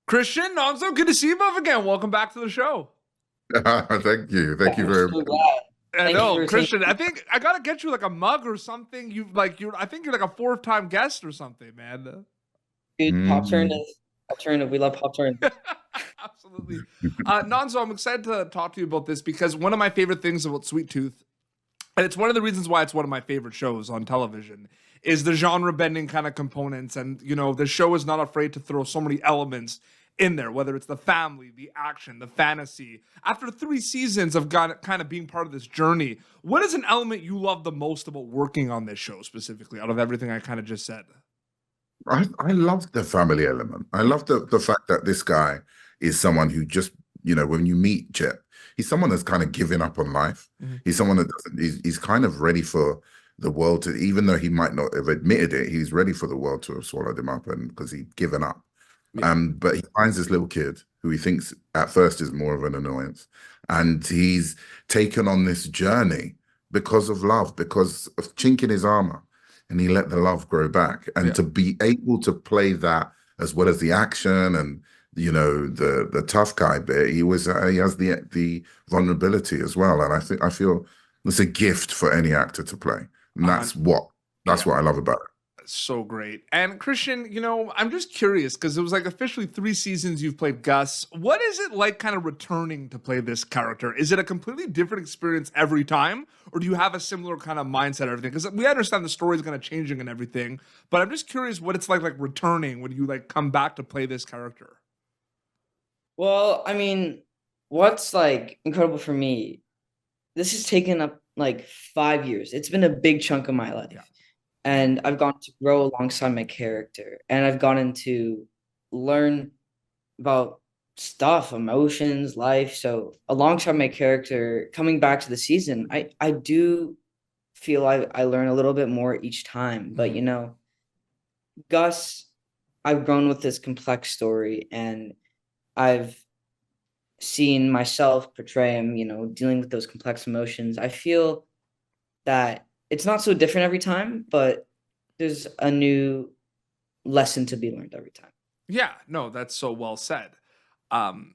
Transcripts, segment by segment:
Christian, Nonso, good to see you both again. Welcome back to the show. Thank you. Thank you I'm very so much. glad. I Thank you know, for Christian. taking. I think I gotta get you like a mug or something. I think you're like a fourth-time guest or something, man. Dude, Pop Turn Mm. is alternative. We love Pop Turn. Absolutely. Nonso, I'm excited to talk to you about this because one of my favorite things about Sweet Tooth, and it's one of the reasons why it's one of my favorite shows on television, is the genre bending kind of components. And, the show is not afraid to throw so many elements in there, whether it's the family, the action, the fantasy. After 3 seasons of kind of being part of this journey, what is an element you love the most about working on this show specifically out of everything I kind of just said? I love the family element. I love the fact that this guy is someone who just, when you meet Jet, he's someone that's kind of given up on life. Mhm. He's someone that doesn't, he's kind of ready for the world to, even though he might not have admitted it, he's ready for the world to have swallowed him up and because he'd given up. Yeah. But he finds this little kid who he thinks at first is more of an annoyance. And he's taken on this journey because of love, because of chink in his armor. And he let the love grow back. And Yeah. to be able to play that as well as the action and the tough guy bit, he has the vulnerability as well. And I feel it's a gift for any actor to play. And that's what I love about it. So great. And Christian, I'm just curious because it was like officially 3 seasons you've played Gus. What is it like kind of returning to play this character? Is it a completely different experience every time? Or do you have a similar kind of mindset and everything? Because we understand the story is kind of changing and everything, but I'm just curious what it's like returning when you come back to play this character. Well, I mean, what's incredible for me, this has taken up 5 years. It's been a big chunk of my life. Yeah. And I've gone to grow alongside my character. And I've gotten to learn about stuff, emotions, life. So alongside my character, coming back to the season, I do feel I learn a little bit more each time. But Gus, I've grown with this complex story and I've seen myself portray him, dealing with those complex emotions. I feel that it's not so different every time, but there's a new lesson to be learned every time. Yeah, no, that's so well said. And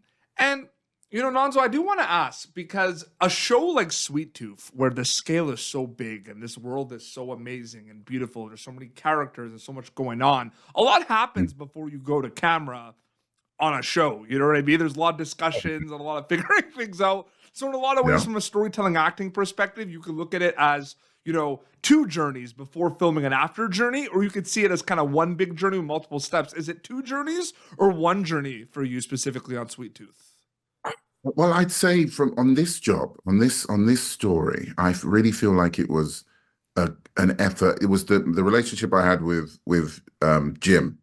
Nonso, I do want to ask because a show like Sweet Tooth, where the scale is so big and this world is so amazing and beautiful, there's so many characters and so much going on. A lot happens before you go to camera on a show. You know what I mean? There's a lot of discussions and a lot of figuring things out. So in a lot of ways, Yeah. from a storytelling acting perspective, you could look at it as two journeys before filming and after journey, or you could see it as kind of one big journey with multiple steps. Is it two journeys or one journey for you specifically on Sweet Tooth? Well, I'd say on this job, on this story, I really feel like it was an effort. It was the relationship I had with Jim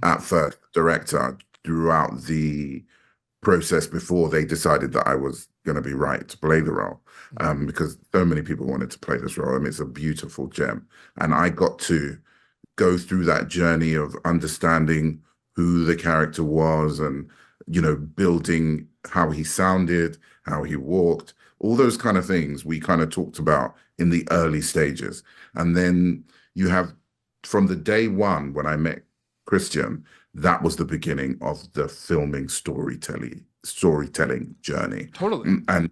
at first, director, throughout the process before they decided that I was going to be right to play the role, because so many people wanted to play this role. I mean, it's a beautiful gem, and I got to go through that journey of understanding who the character was and building how he sounded, how he walked, all those kind of things we kind of talked about in the early stages. And then you have, from the day one when I met Christian, that was the beginning of the filming storytelling journey. Totally. And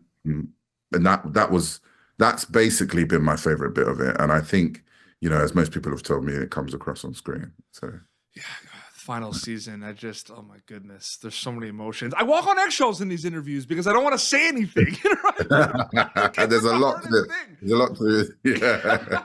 that's basically been my favorite bit of it. And I think, as most people have told me, it comes across on screen. So yeah, final season. Oh my goodness, there's so many emotions. I walk on eggshells in these interviews because I don't want to say anything. There's a lot to yeah.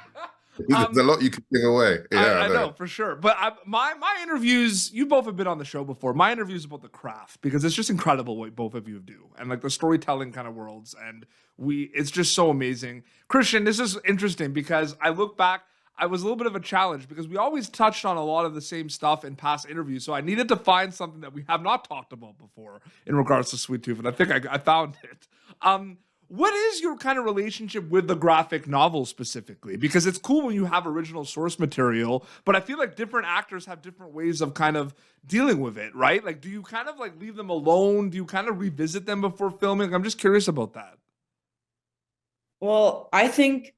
There's a lot you can give away. Yeah, I know for sure. But my interviews, you both have been on the show before. My interviews about the craft because it's just incredible what both of you do and the storytelling kind of worlds, and it's just so amazing. Christian, this is interesting because I look back. I was a little bit of a challenge because we always touched on a lot of the same stuff in past interviews. So I needed to find something that we have not talked about before in regards to Sweet Tooth, and I think I found it. What is your kind of relationship with the graphic novel specifically? Because it's cool when you have original source material, but I feel like different actors have different ways of kind of dealing with it, right? Do you kind of leave them alone? Do you kind of revisit them before filming? I'm just curious about that. Well, I think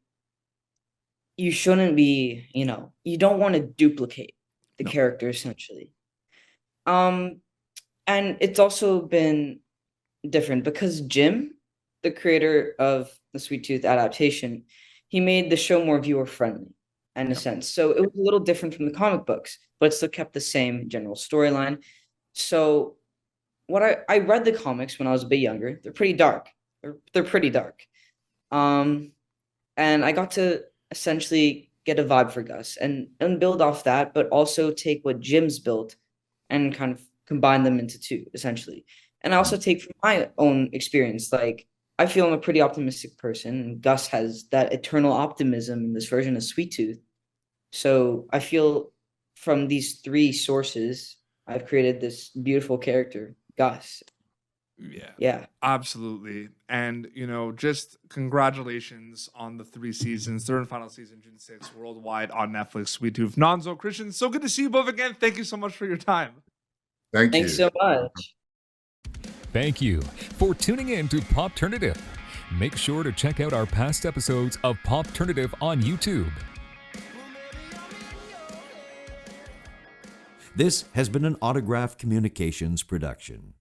you shouldn't be, you don't want to duplicate the character essentially. And it's also been different because Jim, the creator of the Sweet Tooth adaptation, he made the show more viewer friendly in a sense. So it was a little different from the comic books, but still kept the same general storyline. So what I read the comics when I was a bit younger. They're pretty dark. They're pretty dark. And I got to essentially get a vibe for Gus and build off that, but also take what Jim's built and kind of combine them into two, essentially. And I also take from my own experience, like I feel I'm a pretty optimistic person, and Gus has that eternal optimism in this version of Sweet Tooth. So I feel from these three sources, I've created this beautiful character, Gus. Yeah. Absolutely. And, just congratulations on the 3 seasons, third and final season, June 6th, worldwide on Netflix, Sweet Tooth. Nonso, Christian, so good to see you both again. Thank you so much for your time. Thank you. Thanks so much. Thank you for tuning in to Popternative. Make sure to check out our past episodes of Popternative on YouTube. This has been an Autograph Communications production.